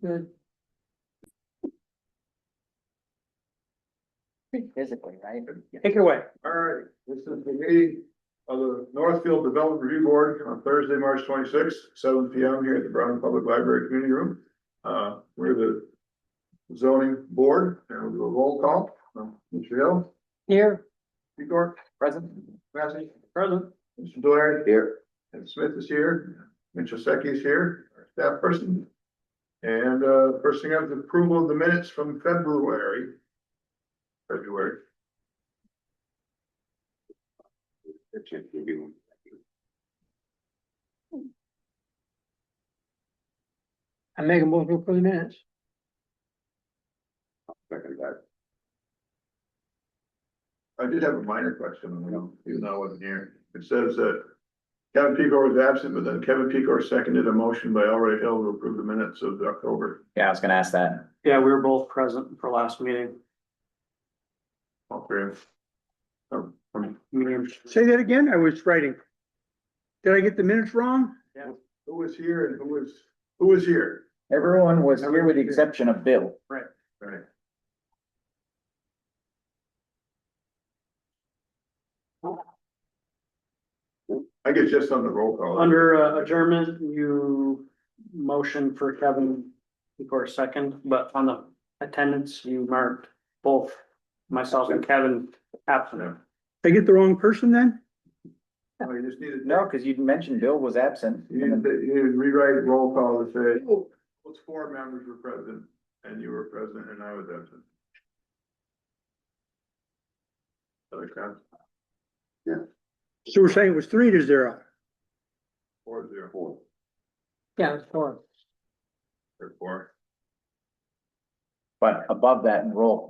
Good. Physically, right? Take it away. All right, this is the meeting of the Northfield Development Review Board on Thursday, March 26th, 7 p.m. here at the Brown Public Library Community Room. We're the zoning board, and we'll do a roll call. Mr. Hill, Here. Pecor, Present. Massey, Present. Mr. Delarey. Here. And Smith is here, Mitchell Secchi is here, our staff person. And first thing up is approval of the minutes from February. I make a motion for the minutes. Second that. I did have a minor question, even though I wasn't here. It says that Kevin Pecor was absent, but then Kevin Pecor seconded a motion by Elroy Hill to approve the minutes of October. Yeah, I was gonna ask that. Yeah, we were both present for last meeting. Okay. Say that again, I was writing. Did I get the minutes wrong? Who was here and who was here? Everyone was here with the exception of Bill. Right. I guess just on the roll call. Under adjournment, you motion for Kevin for a second, but on the attendance, you marked both myself and Kevin absent. Yeah. Did I get the wrong person then? Oh, you just needed. No, because you mentioned Bill was absent. You need to rewrite roll call to say, those 4 members were present and you were present and I was absent. That makes sense? So we're saying it was 3-0. 4-0. Yeah, it's four. Or 4. But above that,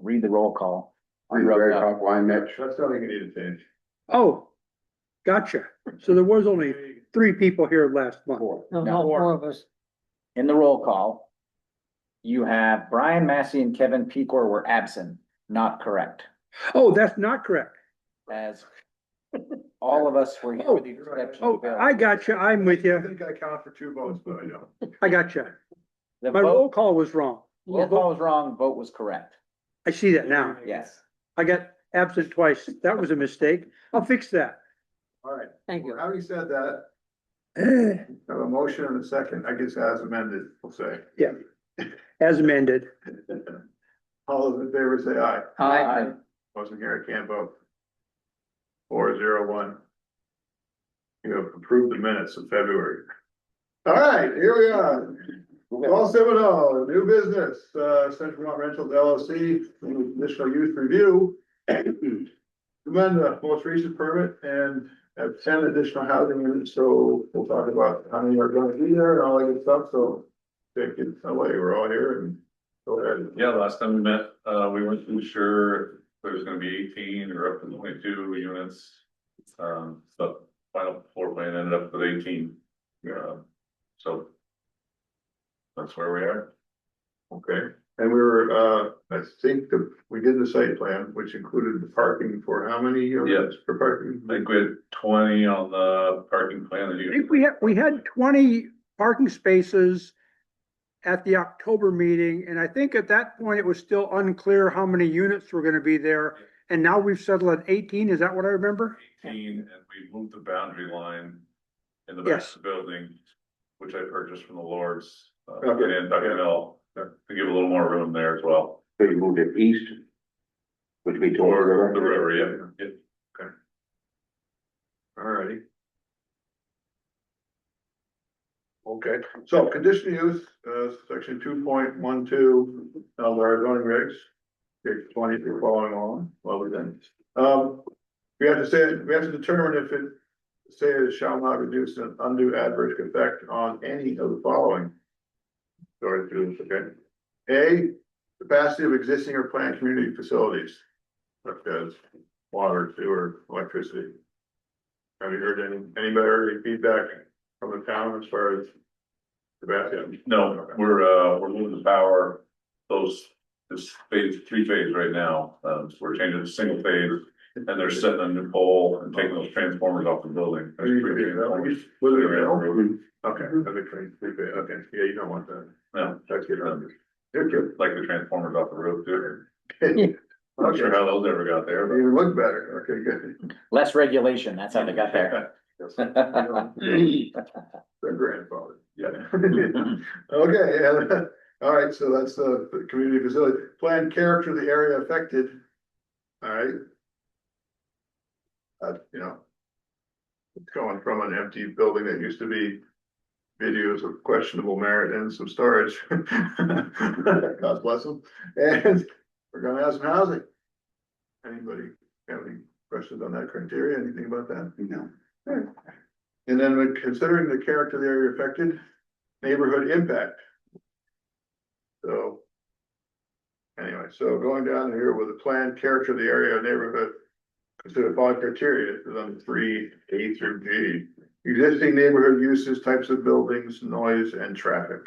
read the roll call. I'm very top line, Mitch. That's something you need to change. Oh, gotcha. So there was only 3 people here last month. No. 4 of us. In the roll call, you have Brian Massey and Kevin Pecor were absent, not correct. Oh, that's not correct. As all of us were here with the exception Oh, of Bill. I gotcha. I'm with I you. think I count for 2 votes, but I don't. I gotcha. The My roll vote, call was wrong. roll call was wrong, vote was correct. I see that now. Yes. I got absent twice. That was a mistake. I'll fix that. All right. Thank you. Having said that, Eh, I have a motion and a second, I guess as amended, we'll say. Yeah. As amended. All those in favor say aye. Aye. Wasn't here, I can't vote. 4-0-1. You have approved the minutes of February. All right, here we are. 1270, new business, Central Vermont Rentals LLC, additional use review. Amend the most recent permit and have 10 additional housing units, so we'll talk about how many are gonna be there and all that good stuff, so. Take it away, we're all here and go ahead. Yeah, last time we met, we weren't too sure if there was gonna be 18 or up to 22 units. But final floor plan ended up with 18. So. That's where we are. Okay, and we were, I think that we did the site plan, which included the parking for how many units for parking? I think we had 20 on the parking plan that I you. think we had 20 parking spaces at the October meeting, and I think at that point it was still unclear how many units were gonna be there. And now we've settled at 18, is that what I remember? 18, and we moved the boundary line in the back Yes. of the building, which I purchased from the Lords. Okay. And Duncan Hill, to give a little more room there as well. So you moved it east, which we told Or the the river, yeah. All righty. Okay, so conditional use, section 2.12 of our zoning regs. Page 20, if you're following along, well, we're done. We have to determine if it, say it shall not reduce an undue adverse effect on any of the following. Sorry, okay. A, capacity of existing or planned community facilities, such as water, sewer, electricity. Have you heard any feedback from the town as far as Sebastian? No, we're moving the power, this phase, 3 phase right now, so we're changing to single phase. and they're setting a new pole and taking those transformers off the building. Was it real? Okay, okay, yeah, you don't want that. No, That's good. They're good. like the transformers off the roof too. Okay, Not sure how those ever got there, they even look better, okay, good. Less regulation, that's how they got there. Their grandfather, yeah. Okay, yeah, all right, so that's the community facility, plan character of the area affected. All right. You know. It's going from an empty building that used to be videos of questionable merit and some storage. God bless them, and we're gonna have some housing. Anybody have any questions on that criteria, anything about that? No. And then when considering the character of the area affected, neighborhood impact. So. Anyway, so going down here with the planned character of the area neighborhood. Consider the following criteria, this is on 3A through G. Existing neighborhood uses, types of buildings, noise and traffic.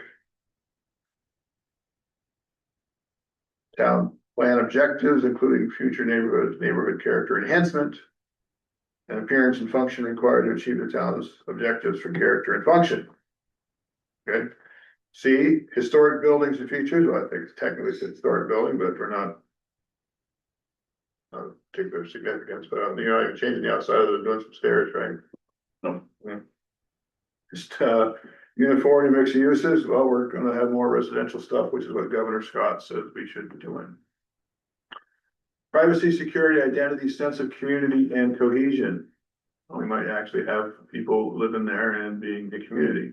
Town plan objectives, including future neighborhood character enhancement. And appearance and function required to achieve the town's objectives for character and function. Okay, C, historic buildings and features, well, I think it's technically it's a historic building, but we're not. Particular significance, but you know, even changing the outside of it, doing some stairs, right? No. Yeah. Just uniformity mix of uses, well, we're gonna have more residential stuff, which is what Governor Scott says we should be doing. Privacy, security, identity, sense of community and cohesion. We might actually have people living there and being a community.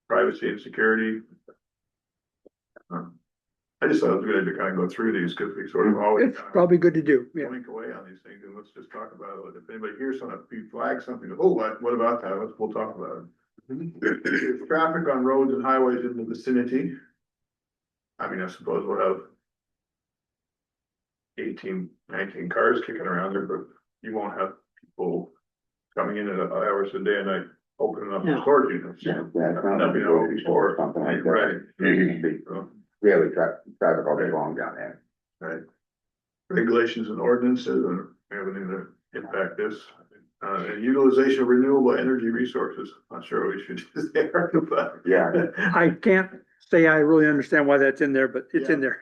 Privacy and security. I just thought it was good to kind of go through these because we sort of always. It's probably good to do, yeah. Blink away on these things and let's just talk about it. If anybody hears something, if you flag something, oh, what about that? We'll talk about it. Traffic on roads and highways in the vicinity. I mean, I suppose we'll have 18, 19 cars kicking around there, but you won't have people coming in at hours a day and night opening up the No. storage units. Yeah, that's not That'd be a no big before. something like that. Right. So, Really, traffic all day long down there. right. Regulations and ordinances and everything that impact this. And utilization of renewable energy resources. Not sure what we should do there, but. Yeah. I can't say I really understand why that's in there, but it's in there.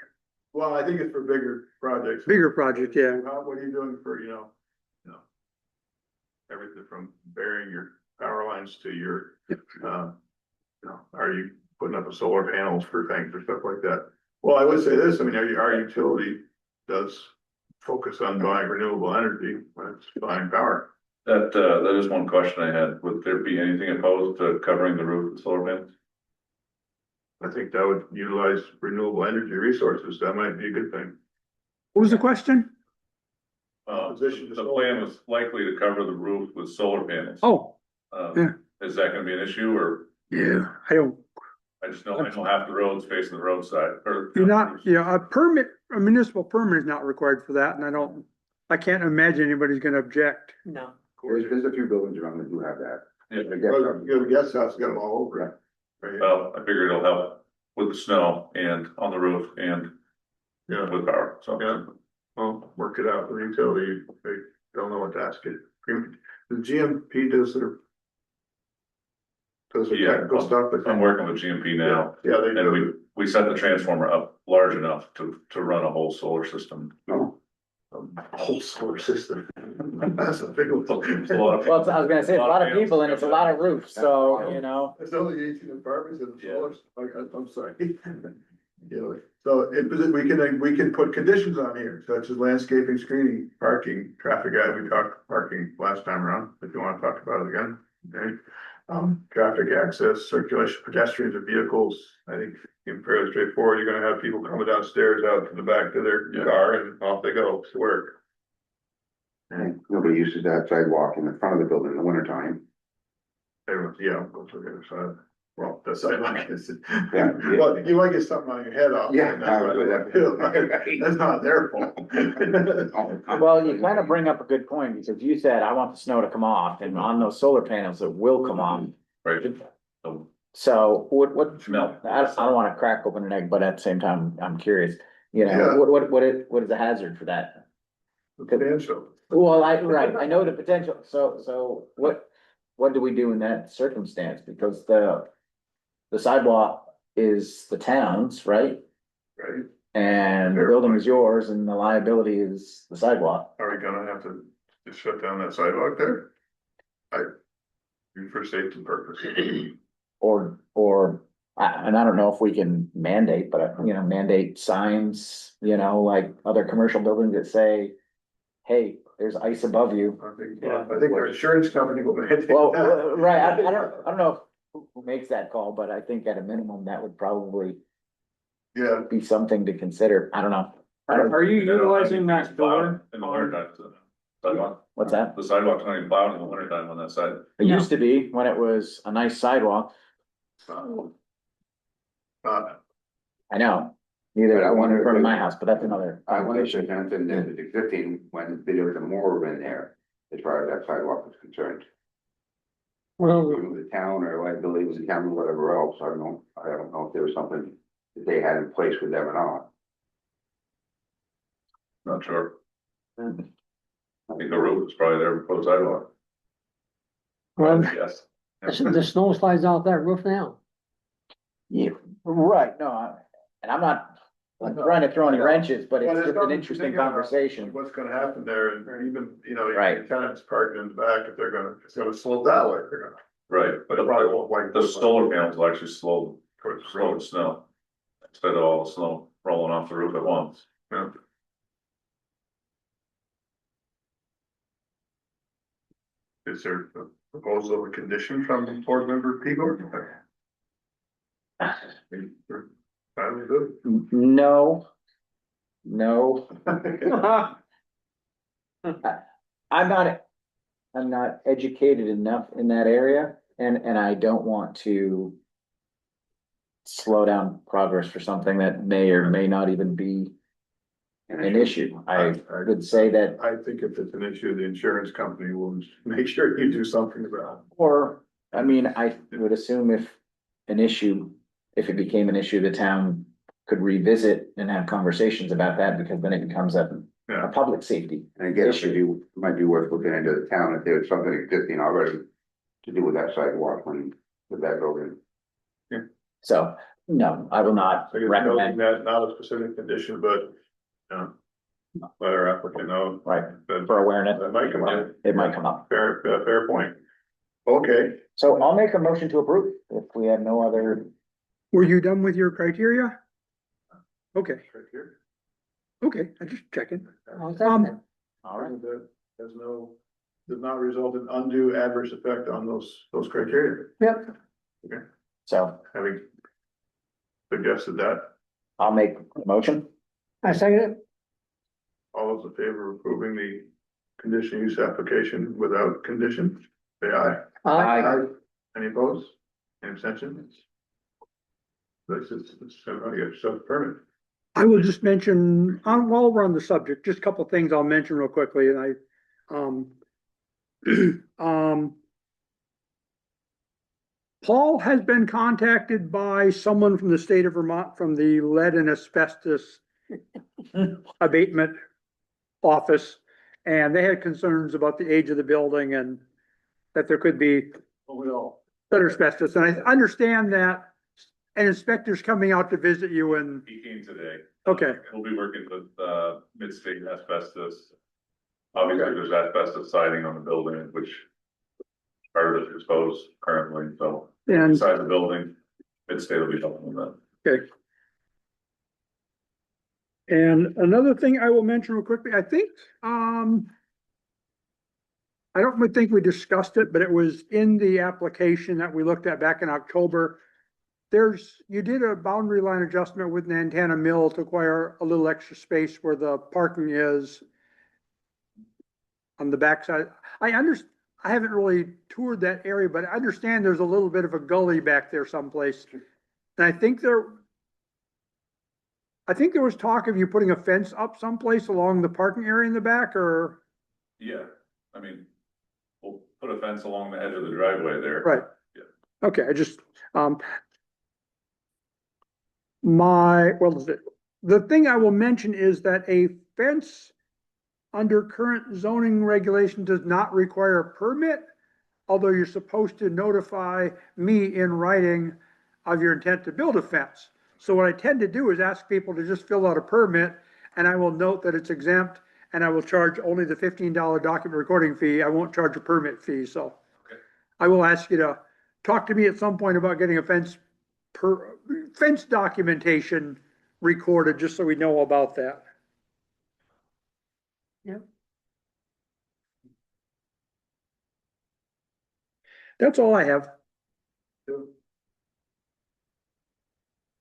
Well, I think it's for bigger projects. Bigger project, yeah. What are you doing for, you know, everything from burying your power lines to your, are you putting up a solar panels for things or stuff like that? Well, I would say this, I mean, our utility does focus on buying renewable energy when it's buying power. That is one question I had. Would there be anything opposed to covering the roof with solar panels? I think that would utilize renewable energy resources. That might be a good thing. What was the question? Opposition to The solar plan panels. was likely to cover the roof with solar panels. Oh, yeah. Is that gonna be an issue or? yeah, I don't, I know half the roads facing the roadside or. you're not, a municipal permit is not required for that, and I can't imagine anybody's gonna object. No. There's a few buildings around that do have that. Yeah. I guess, Well, you know, the guest house has got them all over it. Right. Well, I figure it'll help with the snow and on the roof and Yeah, with power, so. yeah. Well, work it out with the utility. They don't know what to ask it. The GMP does their Yeah, technical stuff. I'm working with GMP now, Yeah, they and do. we set the transformer up large enough to run a whole solar system. no, Whole solar system. That's a big one. It's a lot of- Well, I was gonna say, it's a lot of people and it's a lot of roofs, so, you know. It's only 18 apartments and Yeah. solar, I'm sorry. Yeah, so we can put conditions on here, such as landscaping, screening, parking, traffic, we talked parking last time around, if you wanna talk about it again, okay? Traffic access, circulation, pedestrians and vehicles, I think it's fairly straightforward, you're gonna have people coming downstairs out to the back of their Yeah. car and off they go to work. nobody uses that sidewalk in the front of the building in the wintertime. Everyone's, yeah, go to the other side. Well, that's sidewalk is. Yeah. Well, you might get something on your head off. Yeah. That's not their fault. Well, you kind of bring up a good point, because you said, I want the snow to come off, and on those solar panels, it will come off. Right. So, So what, No. I don't wanna crack open an egg, but at the same time, I'm curious, you Yeah. know, what is the hazard for that? substantial. Well, I know the potential, so what do we do in that circumstance? Because the sidewalk is the town's, right? Right? And the Fair building point. is yours and the liability is the sidewalk. Are we gonna have to just shut down that sidewalk there? For safety purposes. And I don't know if we can mandate, but mandate signs, like other commercial buildings that say, hey, there's ice above you. I think our insurance company will. mandate Well, that. right, I don't know who makes that call, but I think at a minimum, that would probably Yeah, be something to consider. I don't know. Are you You know, utilizing I mean, that door? In the winter time, sidewalk, What's that? the sidewalk's not even plowed in the winter time on that side. It used to be when it was a nice sidewalk. I know. Neither But I the one wonder in if front of it- my house, but that's another. I wonder if there's anything that is existing when there was more in there, as far as that sidewalk is concerned. Well, The town or liability with the town or whatever else, I don't know if there was something that they had in place with them or not. Not sure. I think the roof was probably there before the sidewalk. Well, Yes. the snow slides off that roof now. Yeah, right, and I'm not trying to throw any wrenches, but Well, it's there's just an something to interesting think about, conversation. What's gonna happen there, and even, Right. the tenants parking in the back, if it's gonna slope that way, they're gonna. Right, but They probably won't like. the solar panels will actually slow Towards the slow road. the snow. Instead of all the snow rolling off the roof at once. Yeah. Is there a proposal of a condition from board member Pegor? Finally good. No. I'm not educated enough in that area and I don't want to slow down progress for something that may or may not even be an issue. I would say that, I think if it's an issue, the insurance company will make sure you do something about I would assume if it became an issue, the town could revisit and have conversations about that because then it becomes a Yeah. public safety. And again, it might be worth looking into the town if there's something existing already to do with that sidewalk with that building. So, no, I will not So you're recommend, noting that, not a specific condition, but, let our applicant know. right, that for awareness. That might come up. It might come up. Fair point. Okay, So I'll make a motion to approve if we have no other. were you done with your criteria? Okay, right here. okay, I just checking. How's that then? All right. That does not result in undue adverse effect on those criteria, Yep. So having suggested that. I'll make a motion. I second it. All those in favor of approving the conditional use application without condition, say aye. Aye. Any opposed? Any abstentions? This is, somebody get yourself a permit. I will just mention, while we're on the subject, just a couple of things I'll mention real quickly, and Paul has been contacted by someone from the state of Vermont from the lead and asbestos abatement office, and they had concerns about the age of the building and that there could be better asbestos, and I understand that an inspector's coming out to visit you and, He came today. okay, We'll be working with, mid-state asbestos. Obviously, there's asbestos siding on the building, which part of it is exposed currently, so and, inside the building, mid-state will be helping with that. okay. And another thing I will mention real quickly, I think, I don't really think we discussed it, but it was in the application that we looked at back in October. You did a boundary line adjustment with Nantana Mill to acquire a little extra space where the parking is on the backside. I haven't really toured that area, but I understand there's a little bit of a gully back there someplace. And I think there was talk of you putting a fence up someplace along the parking area in the back, or, Yeah, I mean, we'll put a fence along the edge of the driveway there. right? Yeah. Okay, I just, the thing I will mention is that a fence under current zoning regulation does not require a permit, although you're supposed to notify me in writing of your intent to build a fence. So what I tend to do is ask people to just fill out a permit, and I will note that it's exempt, and I will charge only the $15 document recording fee. I won't charge a permit fee, so. Okay. I will ask you to talk to me at some point about getting a fence documentation recorded, just so we know about that. Yep. That's all I have.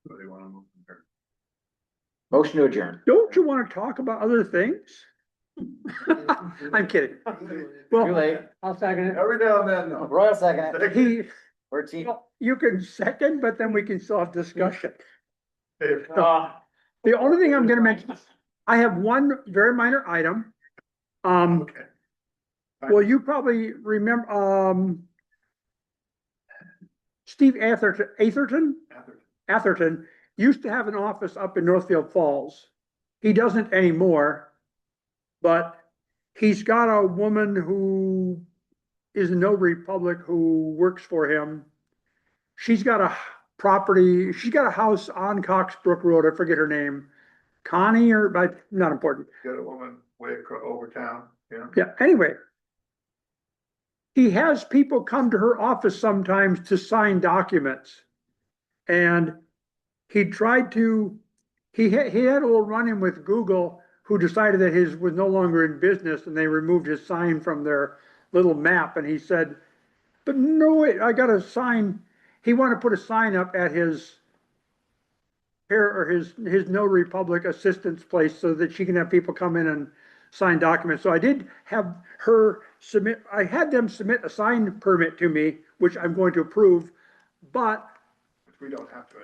What do you wanna move from here? Motion to adjourn. Don't you want to talk about other things? I'm kidding. Too Well, late. I'll second it. Every now and then, no. Royal second it. he, We're team. you can second, but then we can still have discussion. Hey, The only thing I'm gonna mention, I have one very minor item. okay. Well, you probably remember, Steve Atherton used to have an office up in Northfield Falls. He doesn't anymore, but he's got a woman who is a notary public who works for him. She's got a property, she's got a house on Coxbrook Road, I forget her name, Connie or, but not important. Got a woman way over town, yeah. Yeah, anyway. He has people come to her office sometimes to sign documents. And he tried to, he had a little run-in with Google, who decided that his was no longer in business, and they removed his sign from their little map, and he said, but no, wait, I got a sign. He wanted to put a sign up at his his notary public assistant's place so that she can have people come in and sign documents. So I did have her submit, I had them submit a sign permit to me, which I'm going to approve, but Which we don't have to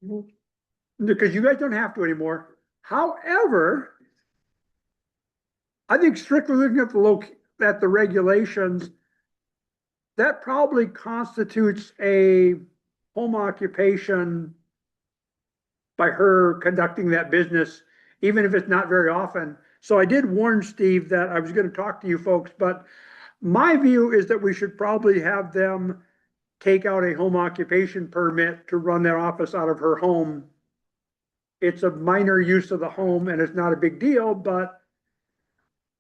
anymore. because you guys don't have to anymore. However, I think strictly looking at the regulations, that probably constitutes a home occupation by her conducting that business, even if it's not very often. So I did warn Steve that I was going to talk to you folks, but my view is that we should probably have them take out a home occupation permit to run their office out of her home. It's a minor use of the home and it's not a big deal, but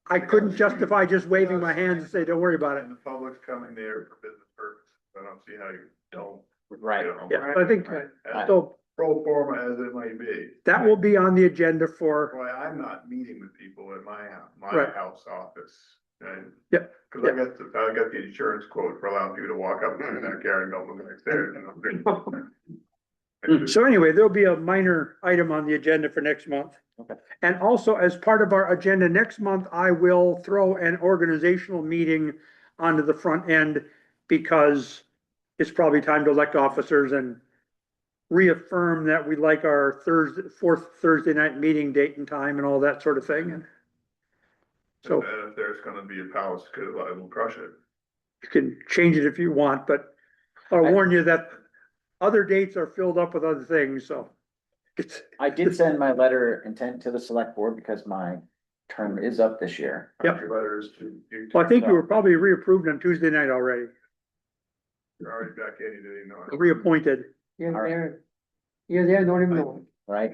I couldn't justify just waving my hands and say, don't worry about it. And the public's coming there for business purposes. I don't see how you don't. Right. You know, Yeah, I think, as so pro forma as it might be. that will be on the agenda for, Why, I'm not meeting with people at my Right. house office. And Yep. Cause I got the insurance quote for allowing people to walk up in their car and go look next there, you know. so anyway, there'll be a minor item on the agenda for next month. Okay. And also, as part of our agenda next month, I will throw an organizational meeting onto the front end, because it's probably time to elect officers and reaffirm that we like our fourth Thursday night meeting date and time and all that sort of thing. And so And if there's gonna be a palace, cause I will crush it. you can change it if you want, but I'll warn you that other dates are filled up with other things, so. It's, I did send my letter intent to the select board because my term is up this year. Yep. Your letters to you. well, I think you were probably reapproved on Tuesday night already, You're already back in, you didn't know it. reappointed. You're there, don't even know Right?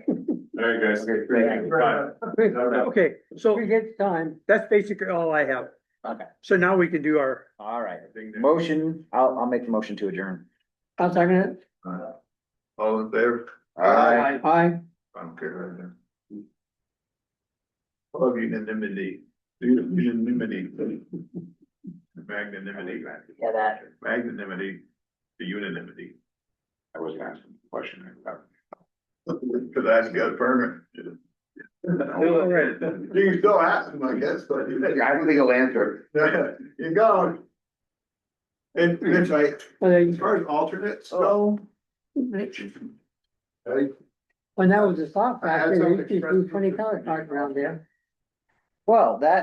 There you guys. it. Okay, so Appreciate the time. that's basically all I have. Okay, So now we can do our, all right. Motion, I'll make the motion to adjourn. I'll second it. All in favor? Aye. Aye. I don't care right now. I love unanimity. Unanimity. Magnanimity. Yeah, that. Magnanimity, the unanimity. I was gonna ask a question about. Cause I just got a permit. all right. You can still ask them, I guess, but. I don't think he'll answer. You're gone. And Mitch, as far as alternates go. Hey, When that was a soft I had factory, something there used to be expressed- 20 cars parked around there. Well, that